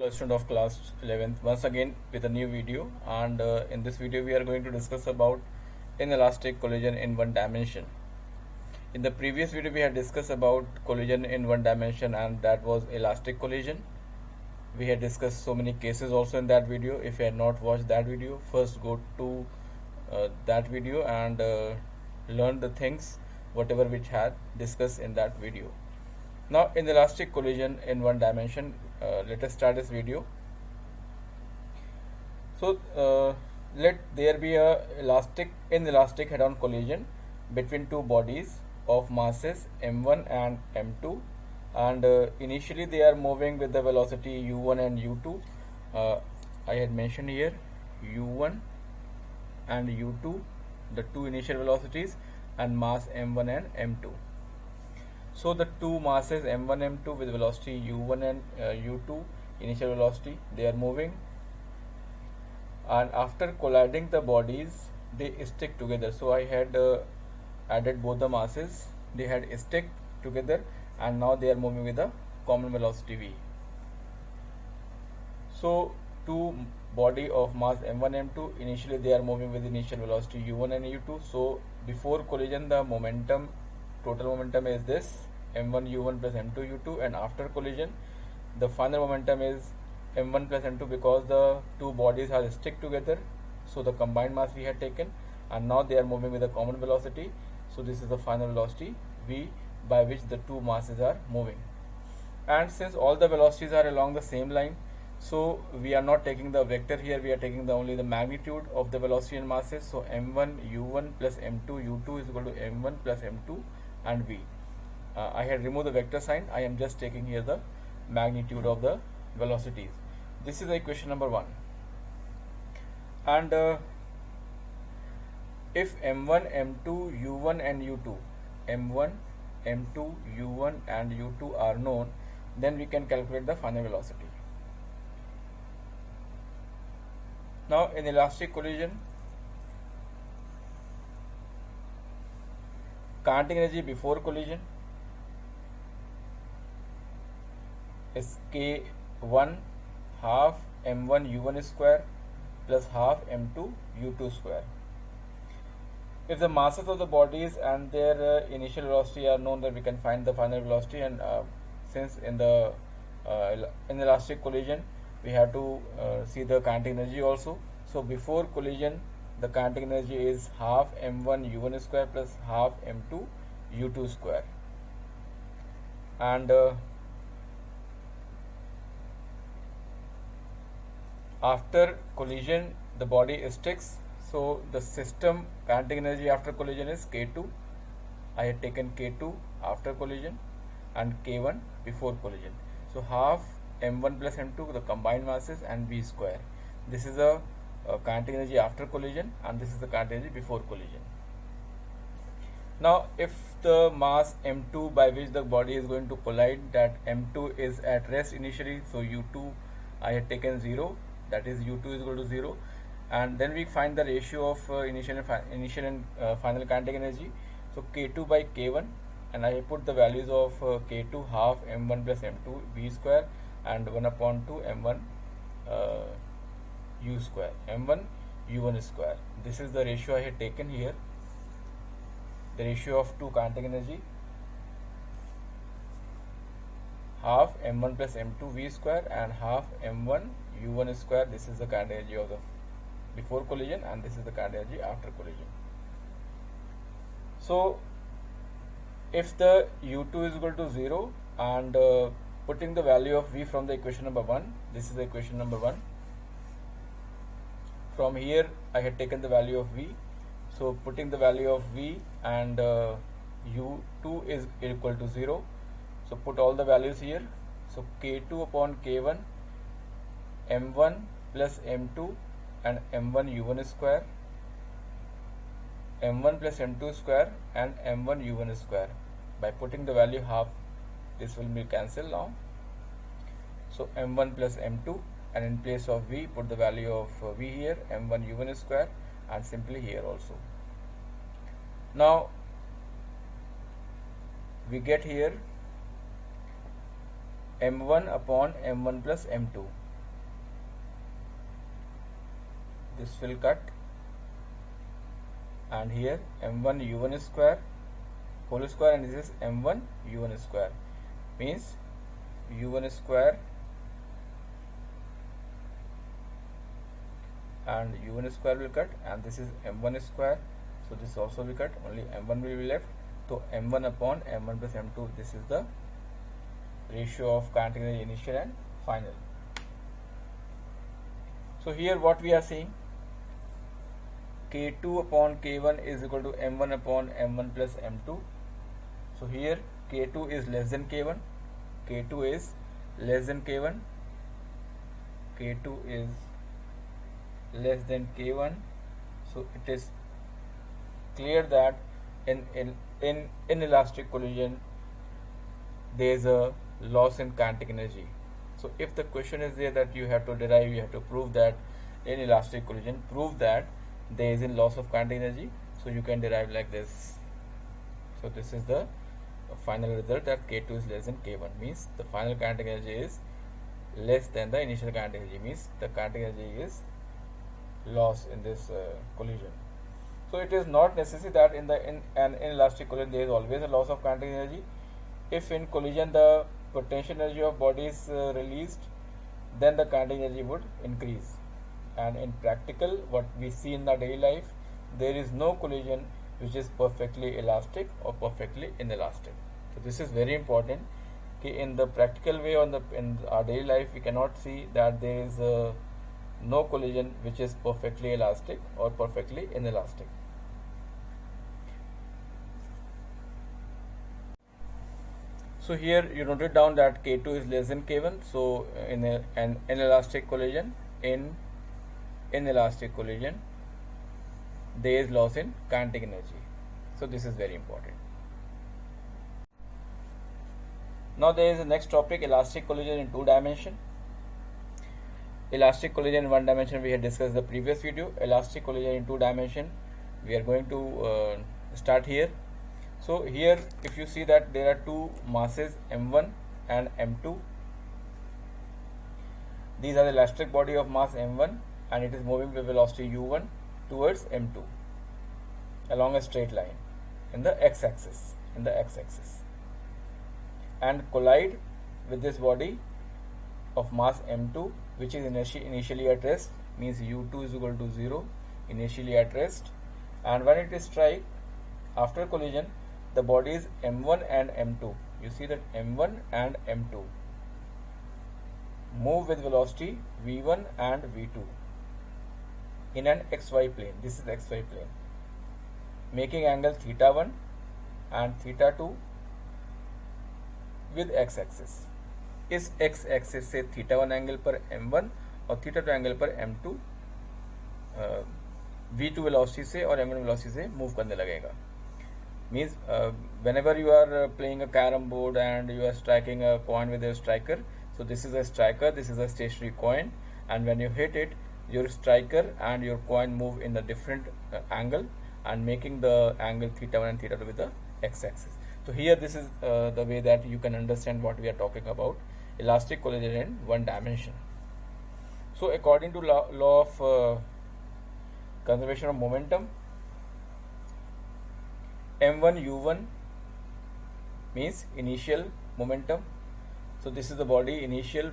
Hello student of class 11th, once again with a new video, and in this video we are going to discuss about inelastic collision in one dimension. In the previous video we had discussed about collision in one dimension, and that was elastic collision. We had discussed so many cases also in that video. If you had not watched that video, first go to that video and learn the things whatever which had discussed in that video. Now in elastic collision in one dimension, let us start this video. So let there be a inelastic head-on collision between two bodies of masses m1 and m2, and initially they are moving with the velocity u1 and u2. I had mentioned here u1 and u2, the two initial velocities, and mass m1 and m2. So the two masses m1 m2 with velocity u1 and u2 initial velocity, they are moving, and after colliding the bodies they stick together. So I had added both the masses, they had stick together, and now they are moving with a common velocity v. So two body of mass m1 m2, initially they are moving with initial velocity u1 and u2. So before collision the momentum, total momentum is this m1 u1 plus m2 u2, and after collision the final momentum is m1 plus m2, because the two bodies are stick together. So the combined mass we had taken, and now they are moving with a common velocity. So this is the final velocity v by which the two masses are moving. And since all the velocities are along the same line, so we are not taking the vector here, we are taking only the magnitude of the velocity and masses. So m1 u1 plus m2 u2 is equal to m1 plus m2 and v. I had removed the vector sign, I am just taking here the magnitude of the velocities. This is equation number 1. And if m1 m2 u1 and u2, m1 m2 u1 and u2 are known, then we can calculate the final velocity. Now in elastic collision, kinetic energy before collision is k1 half m1 u1 square plus half m2 u2 square. If the masses of the bodies and their initial velocity are known, then we can find the final velocity. And since in the inelastic collision we have to see the kinetic energy also. So before collision the kinetic energy is half m1 u1 square plus half m2 u2 square, and after collision the body sticks. So the system kinetic energy after collision is k2. I had taken k2 after collision and k1 before collision. So half m1 plus m2, the combined masses, and v square. This is a kinetic energy after collision, and this is the kinetic energy before collision. Now if the mass m2 by which the body is going to collide, that m2 is at rest initially, so u2 I had taken 0, that is u2 is equal to 0, and then we find the ratio of initial and final kinetic energy. So k2 by k1, and I put the values of k2 half m1 plus m2 v square and 1 upon 2 m1 u square, m1 u1 square. This is the ratio I had taken here, the ratio of two kinetic energy, half m1 plus m2 v square and half m1 u1 square. This is the kinetic energy of the before collision, and this is the kinetic energy after collision. So if the u2 is equal to 0, and putting the value of v from the equation number 1, this is the equation number 1. From here I had taken the value of v, so putting the value of v, and u2 is equal to 0, so put all the values here. So k2 upon k1, m1 plus m2 and m1 u1 square, m1 plus m2 square and m1 u1 square. By putting the value half, this will be cancelled now. So m1 plus m2, and in place of v put the value of v here, m1 u1 square, and simply here also. Now we get here m1 upon m1 plus m2. this will cut, and here m1 u1 square whole square, and this is m1 u1 square, means u1 square and u1 square will cut, and this is m1 square, so this also will cut, only m1 will be left. So m1 upon m1 plus m2, this is the ratio of kinetic energy initial and final. So here what we are seeing, K2 upon K1 is equal to m1 upon m1 plus m2. So here K2 is less than K1, K2 is less than K1, K2 is less than K1. So it is clear that in inelastic collision there is a loss in kinetic energy. So if the question is there that you have to derive, you have to prove that in elastic collision, prove that there is a loss of kinetic energy, so you can derive like this. So this is the final result, that K2 is less than K1, means the final kinetic energy is less than the initial kinetic energy, means the kinetic energy is lost in this collision. So it is not necessary that in an inelastic collision there is always a loss of kinetic energy. If in collision the potential energy of body is released, then the kinetic energy would increase. And in practical, what we see in the daily life, there is no collision which is perfectly elastic or perfectly inelastic. So this is very important. In the practical way, in our daily life, we cannot see that there is no collision which is perfectly elastic or perfectly inelastic. So here you noted down that K2 is less than K1. So in an inelastic collision, there is loss in kinetic energy. So this is very important. Now there is the next topic, elastic collision in 2 dimension. Elastic collision in 1 dimension we had discussed the previous video. Elastic collision in 2 dimension, we are going to start here. So here if you see that there are 2 masses m1 and m2. These are the elastic body of mass m1 and it is moving with velocity u1 towards m2 along a straight line in the x-axis, and collide with this body of mass m2 which is initially at rest, means u2 is equal to 0 initially at rest, and when it is strike after collision, the bodies m1 and m2, you see that m1 and m2 move with velocity v1 and v2 in an xy plane. This is the xy plane, making angle theta 1 and theta 2 with x-axis. इस x-axis से theta 1 angle पर m1 और theta 2 angle पर m2 v2 velocity से और m1 velocity से move करने लगेगा. Means whenever you are playing a carom board and you are striking a coin with a striker, so this is a striker, this is a stationary coin, and when you hit it, your striker and your coin move in a different angle and making the angle theta 1 and theta 2 with the x-axis. So here this is the way that you can understand what we are talking about, elastic collision in 1 dimension. So according to law of conservation of momentum, m1 u1 means initial momentum. So this is the body initial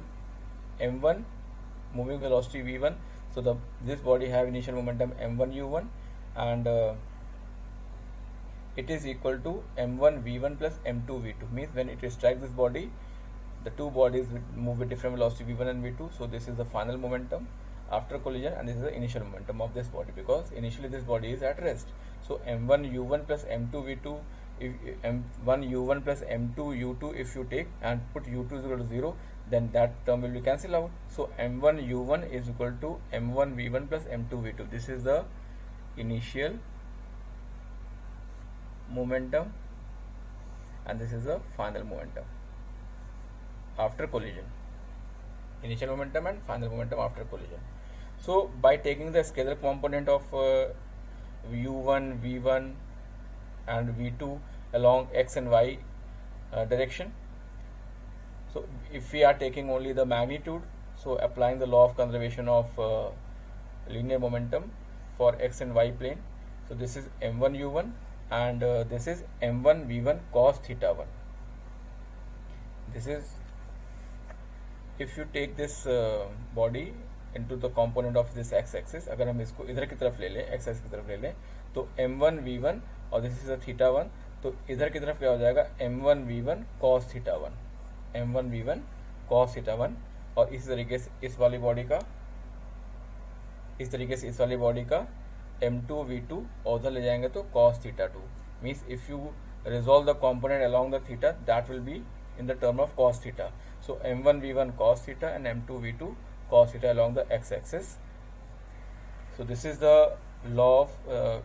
m1 moving velocity v1. So this body have initial momentum m1 u1, and it is equal to m1 v1 plus m2 v2. Means when it strikes this body, the 2 bodies will move with different velocity v1 and v2. So this is the final momentum after collision, and this is the initial momentum of this body, because initially this body is at rest. So m1 u1 plus m2 v2, if m1 u1 plus m2 u2, if you take and put u2 is equal to 0, then that term will be cancelled out. So m1 u1 is equal to m1 v1 plus m2 v2. This is the initial momentum and this is the final momentum after collision. Initial momentum and final momentum after collision. So by taking the scalar component of u1, v1 and v2 along x and y direction, so if we are taking only the magnitude, so applying the law of conservation of linear momentum for x and y plane. So this is m1 u1 and this is m1 v1 cos theta 1. This is, if you take this body into the component of this x axis, अगर हम इसको इधर की तरफ ले लें, x axis की तरफ ले लें, तो m1 v1 और दिस इज थीटा 1, तो इधर की तरफ क्या हो जाएगा m1 v1 cos theta 1, m1 v1 cos theta 1. और इस तरीके से इस वाली बॉडी का, इस तरीके से इस वाली बॉडी का m2 v2 और उधर ले जाएंगे तो cos theta 2. Means if you resolve the component along the theta, that will be in the term of cos theta. So m1 v1 cos theta and m2 v2 cos theta along the x-axis. So this is the law of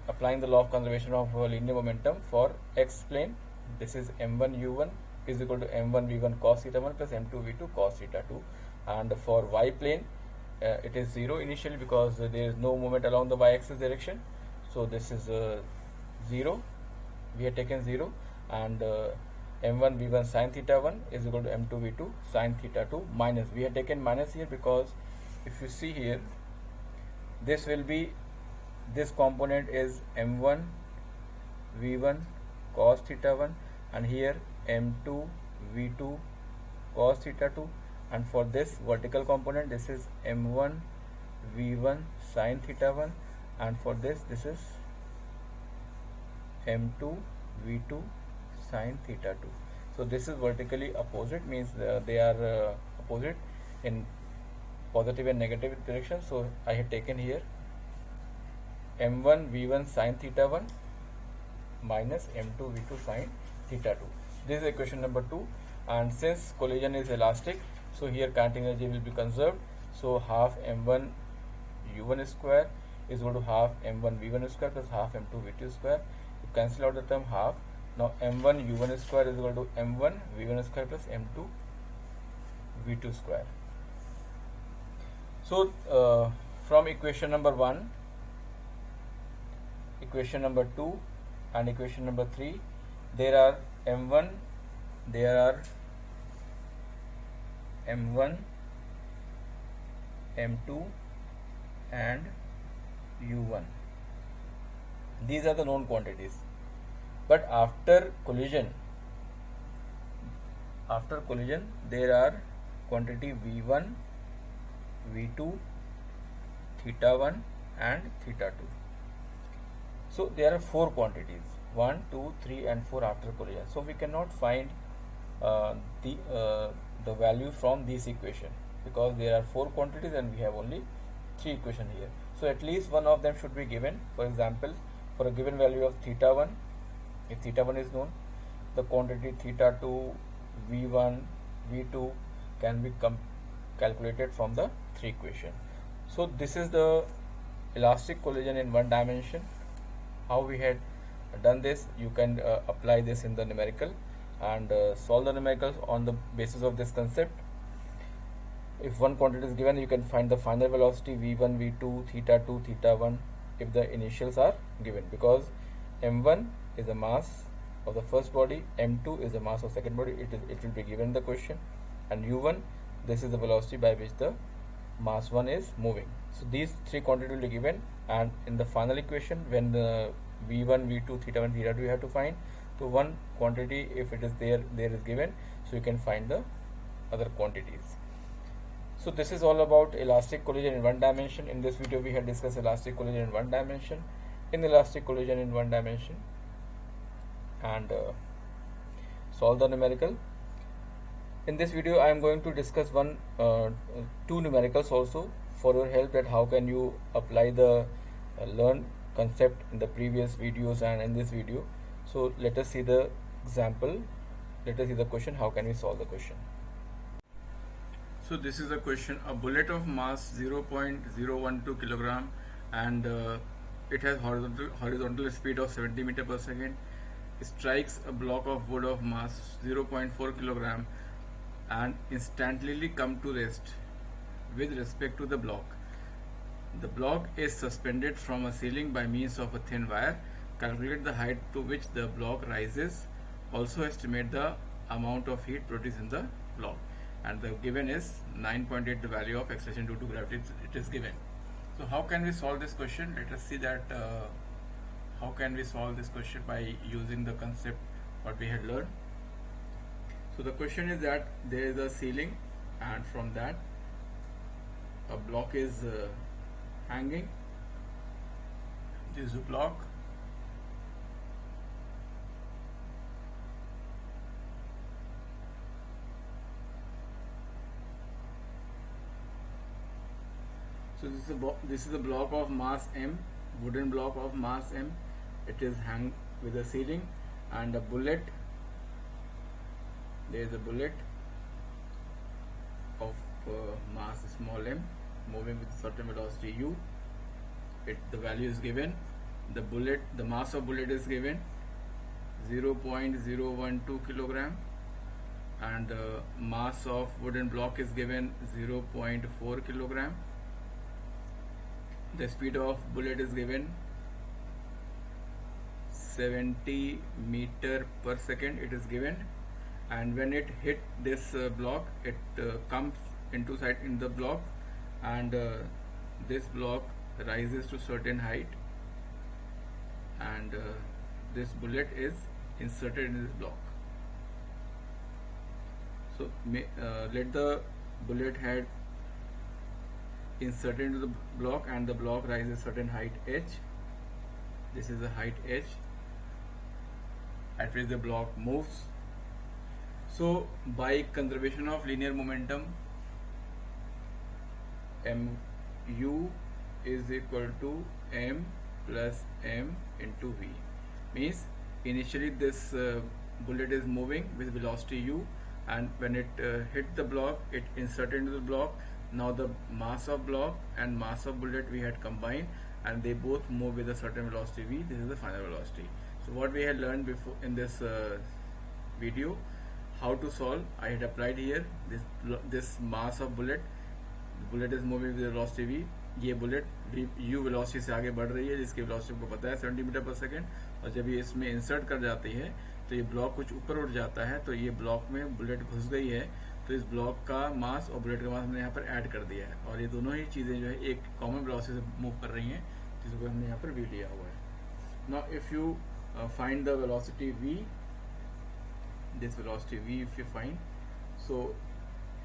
applying the law of conservation of linear momentum for x plane. This is m1 u1 is equal to m1 v1 cos theta 1 plus m2 v2 cos theta 2. And for y plane it is 0 initially because there is no movement along the y-axis direction. So this is 0. We have taken 0 and m1 v1 sin theta 1 is equal to m2 v2 sin theta 2 minus. We have taken minus here because if you see here, this will be, this component is m1 v1 cos theta 1 and here m2 v2 cos theta 2, and for this vertical component this is m1 v1 sin theta 1 and for this is m2 v2 sin theta 2. So this is vertically opposite, means they are opposite in positive and negative direction. So I have taken here m1 v1 sin theta 1 minus m2 v2 sin theta 2. This is equation number 2, and since collision is elastic, so here kinetic energy will be conserved. So half m1 u1 square is equal to half m1 v1 square plus half m2 v2 square. You cancel out the term half. Now m1 u1 square is equal to m1 v1 square plus m2 v2 square. So from equation number 1, equation number 2 and equation number 3, there are m1, m2 and u1. These are the known quantities. But after collision there are quantity v1, v2, theta 1 and theta 2. So there are 4 quantities, 1, 2, 3 and 4 after collision. So we cannot find the value from this equation because there are 4 quantities and we have only 3 equations here. So at least one of them should be given. For example, for a given value of theta 1, if theta 1 is known, the quantity theta 2, v1, v2 can be calculated from the 3 equation. So this is the elastic collision in one dimension. How we had done this, you can apply this in the numerical and solve the numericals on the basis of this concept. If one quantity is given, you can find the final velocity v1, v2, theta 2, theta 1 if the initials are given, because m1 is the mass of the first body, m2 is the mass of second body, it will be given in the question, and u1, this is the velocity by which the mass 1 is moving. So these 3 quantities will be given, and in the final equation when the v1, v2, theta 1, theta 2 you have to find. So one quantity, if it is there is given, so you can find the other quantities. So this is all about elastic collision in one dimension. In this video we have discussed elastic collision in one dimension, inelastic collision in one dimension, and solve the numerical. In this video I am going to discuss two numericals also for your help, that how can you apply the learned concept in the previous videos and in this video. So let us see the example, let us see the question, how can we solve the question. So this is the question. A bullet of mass 0.012 kilogram and it has horizontal speed of 70 meter per second strikes a block of wood of mass 0.4 kilogram and instantly come to rest with respect to the block. The block is suspended from a ceiling by means of a thin wire. Calculate the height to which the block rises. Also estimate the amount of heat produced in the block. And the given is 9.8, the value of acceleration due to gravity, it is given. So how can we solve this question? Let us see that how can we solve this question by using the concept what we had learned. So the question is that there is a ceiling, and from that a block is hanging. This is a block. So this is a block of mass m, wooden block of mass m. It is hung with a ceiling, and a bullet. There is a bullet of mass small m moving with certain velocity u. The value is given. The mass of bullet is given 0.012 kilogram, and mass of wooden block is given 0.4 kilogram. The speed of bullet is given 70 meter per second. It is given, and when it hit this block, it comes into sight in the block, and this block rises to certain height, and this bullet is inserted in this block. So let the bullet head inserted into the block, and the block rises certain height h. This is the height h at which the block moves. So by conservation of linear momentum, mu is equal to m plus m into v. Means initially this bullet is moving with velocity u, and when it hit the block, it inserted into the block. Now the mass of block and mass of bullet we had combined, and they both move with a certain velocity v. This is the final velocity. So what we had learned before in this video, how to solve, I had applied here. This mass of bullet is moving with velocity v. ये bullet u velocity से आगे बढ़ रही है, जिसकी velocity को पता है 70 मीटर पर सेकेंड, और जब ये इसमें इंसर्ट कर जाती है तो ये ब्लॉक कुछ ऊपर उठ जाता है, तो ये ब्लॉक में बुलेट घुस गई है, तो इस ब्लॉक का मास और बुलेट का मास हमने यहाँ पर ऐड कर दिया है, और ये दोनों ही चीज़ें जो है एक कॉमन वेलोसिटी से मूव कर रही हैं, जिसको हमने यहाँ पर v लिया हुआ है. Now if you find the velocity v, this velocity v if you find, so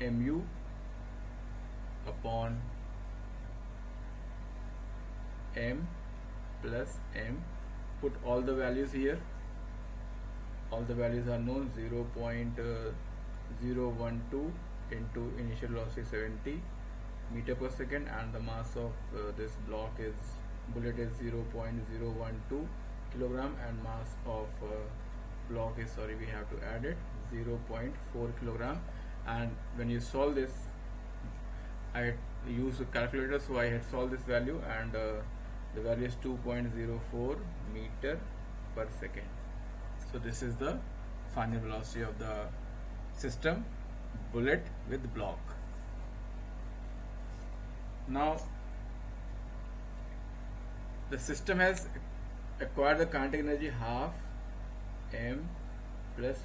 mu upon m plus m, put all the values here. All the values are known. 0.012 into initial velocity 70 meter per second, and the mass of this bullet is 0.012 kilogram, and mass of block is, sorry, we have to add it, 0.4 kilogram. And when you solve this, I had used a calculator, so I had solved this value, and the value is 2.04 meter per second. So this is the final velocity of the system, bullet with block. Now the system has acquired the kinetic energy half m plus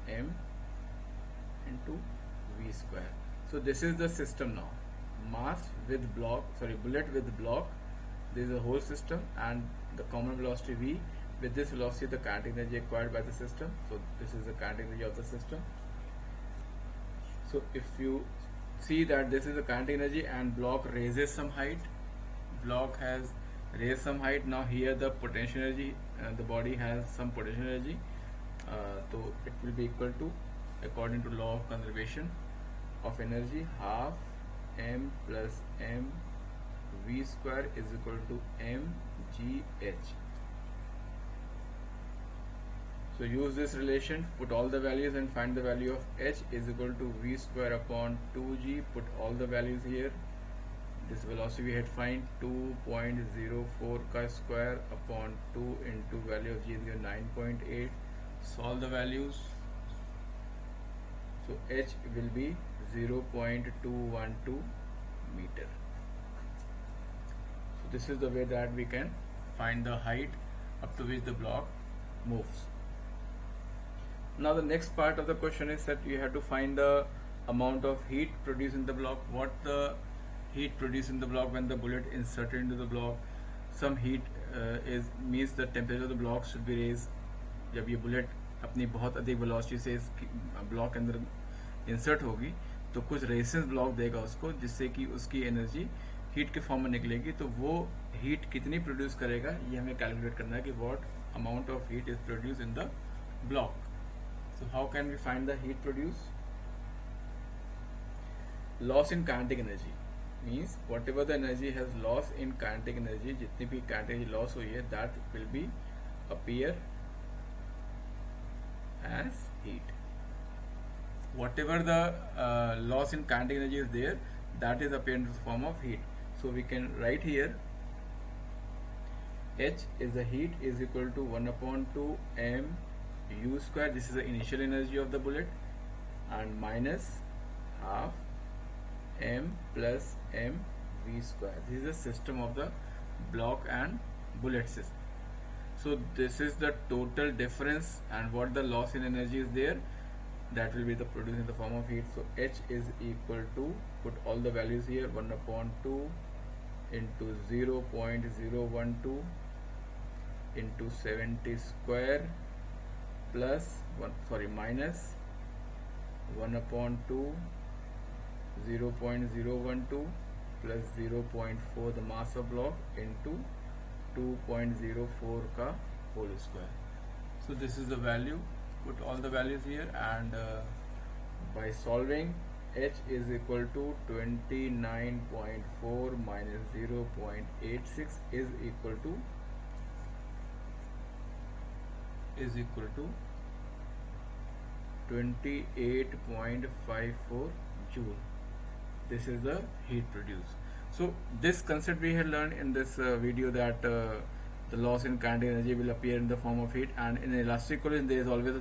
m into v square. So this is the system now. Mass with block, bullet with block. This is the whole system, and the common velocity v. With this velocity, the kinetic energy acquired by the system. So this is the kinetic energy of the system. So if you see that this is the kinetic energy, and block raises some height. Block has raised some height. Now here the potential energy, the body has some potential energy. So it will be equal to, according to law of conservation of energy, half m plus m v square is equal to mgh. So use this relation, put all the values, and find the value of h is equal to v square upon 2g. Put all the values here. This velocity we had find 2.04 ka square upon 2 into value of g is 9.8. Solve the values. So h will be 0.212 meter. So this is the way that we can find the height up to which the block moves. Now the next part of the question is that you have to find the amount of heat produced in the block, what the heat produced in the block when the bullet inserted into the block. Some heat is means the temperature of the block should be raised. जब ये bullet अपनी बहुत अधिक velocity से इस block के अंदर insert होगी तो कुछ रेजिस्टेंस ब्लॉक देगा उसको, जिससे कि उसकी एनर्जी हीट के फॉर्म में निकलेगी. तो वो हीट कितनी प्रोड्यूस करेगा ये हमें कैलकुलेट करना है कि what amount of heat is produce in the block. So how can we find the heat produce? Loss in kinetic energy means whatever the energy has loss in kinetic energy, जितनी भी kinetic energy loss हुई है that will be appear as heat. Whatever the loss in kinetic energy is there, that is appeared in the form of heat. So we can write here H is the heat is equal to 1/2 m u square. This is the initial energy of the bullet, and minus half m plus m v square. This is the system of the block and bullet system. So this is the total difference, and what the loss in energy is there, that will be the produced in the form of heat. So H is equal to, put all the values here, 1/2 into 0.012 into 70 square plus minus 1/2 0.012 plus 0.4 the mass of block into 2.04 का whole square. So this is the value. Put all the values here, and by solving H is equal to 29.4 minus 0.86 is equal to 28.54 joule. This is the heat produced. So this concept we had learned in this video, that the loss in kinetic energy will appear in the form of heat, and in elastic collision there is always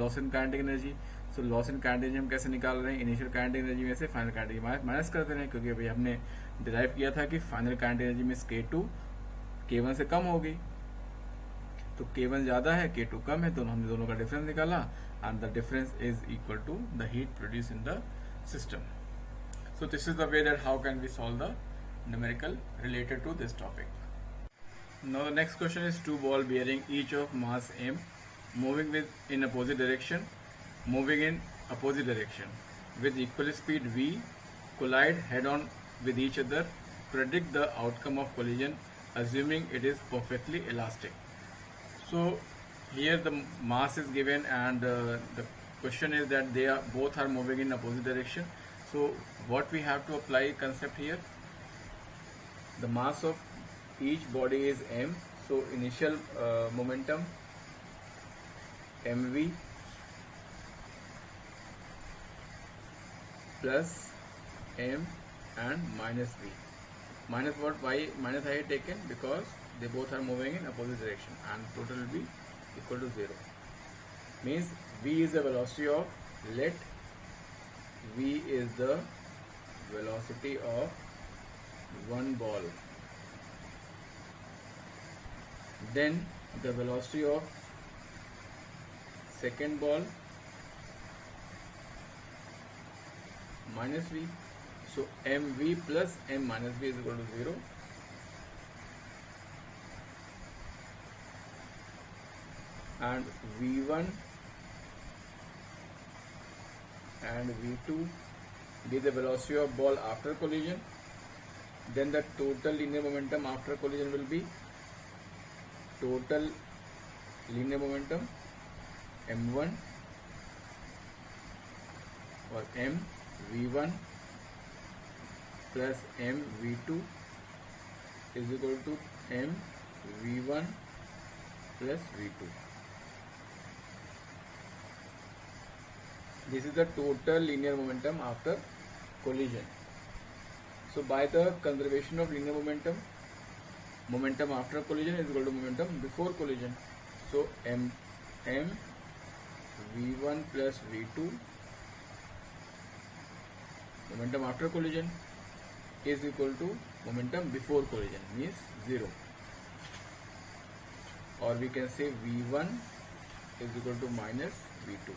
loss in kinetic energy. So loss in kinetic energy हम कैसे निकाल रहे हैं? Initial kinetic energy में से final kinetic energy minus कर दे रहे हैं, क्योंकि अभी हमने डिराइव किया था कि फाइनल काइनेटिक एनर्जी में K2 K1 से कम होगी. तो K1 ज़्यादा है, K2 कम है, तो हमने दोनों का डिफरेंस निकाला, and the difference is equal to the heat produce in the system. So this is the way that how can we solve the numerical related to this topic. Now the next question is two ball bearing each of mass m moving in opposite direction with equal speed v collide head on with each other. Predict the outcome of collision assuming it is perfectly elastic. So here the mass is given, and the question is that they are both are moving in opposite direction. So what we have to apply concept here, the mass of each body is m. So initial momentum mv plus m and minus v. Minus what? Why minus I have taken? Because they both are moving in opposite direction, and total will be equal to 0. Means v is the velocity of, let v is the velocity of one ball, then the velocity of second ball minus v. So mv plus m minus v is equal to 0, and v1 and v2 be the velocity of ball after collision. Then the total linear momentum after collision will be total linear momentum m1 or m v1 plus m v2 is equal to m v1 plus v2. This is the total linear momentum after collision. So by the conservation of linear momentum, momentum after collision is equal to momentum before collision. So m v1 plus v2 momentum after collision is equal to momentum before collision, means 0, or we can say v1 is equal to minus v2.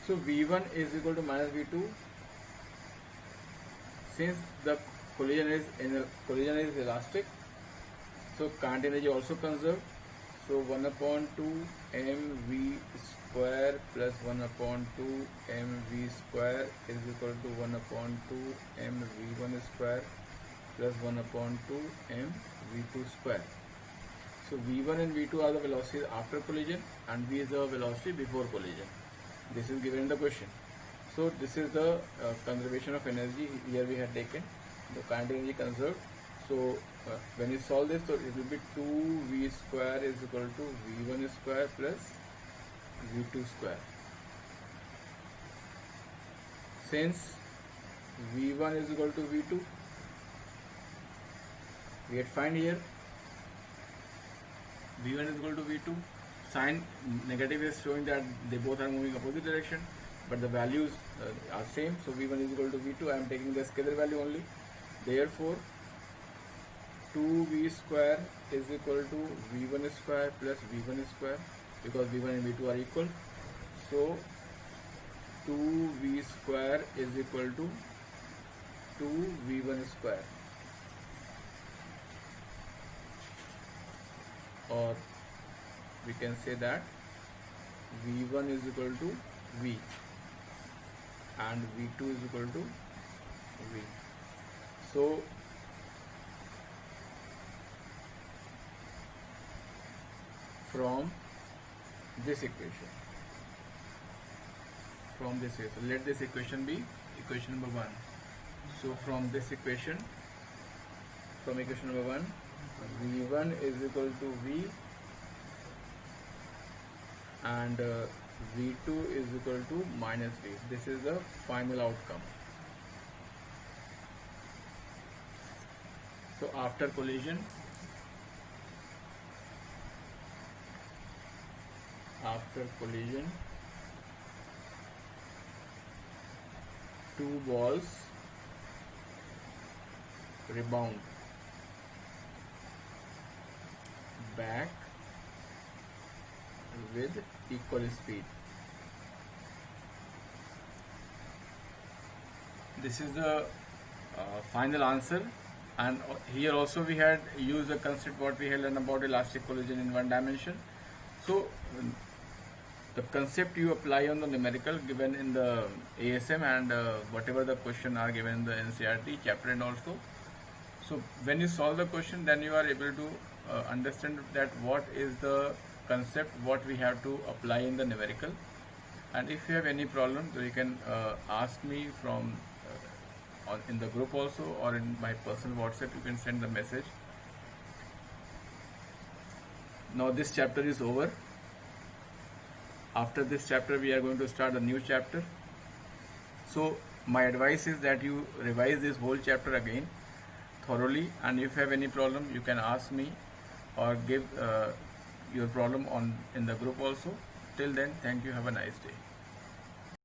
So V1 is equal to minus V2. Since the collision is elastic, so current energy also conserved. So 1 upon 2 mv square plus 1 upon 2 mv square is equal to 1 upon 2 mv1 square plus 1 upon 2 mv2 square. So V1 and V2 are the velocities after collision and V is the velocity before collision. This is given in the question. So this is the conservation of energy. Here we have taken the current energy conserved. So when you solve this, so it will be 2v square is equal to v1 square plus v2 square. Since v1 is equal to v2, we had find here v1 is equal to v2. Sign negative is showing that they both are moving opposite direction, but the values are same. So v1 is equal to v2. I am taking the scalar value only. Therefore 2v square is equal to v1 square plus v1 square, because v1 and v2 are equal. So 2v square is equal to 2v1 square, or we can say that v1 is equal to v and v2 is equal to v. So from this equation, let this equation be equation number 1. So from this equation, from equation number 1, v1 is equal to v and v2 is equal to minus v. This is the final outcome. So after collision, two balls rebound back with equal speed. This is the final answer. And here also we had used the concept what we had learned about elastic collision in one dimension. So the concept you apply on the numerical given in the ASM and whatever the question are given in the NCERT chapter and also. So when you solve the question, then you are able to understand that what is the concept what we have to apply in the numerical. And if you have any problem, so you can ask me from in the group also, or in my personal WhatsApp you can send the message. Now this chapter is over. After this chapter we are going to start a new chapter. So my advice is that you revise this whole chapter again thoroughly, and if you have any problem you can ask me or give your problem in the group also. Till then, thank you, have a nice day.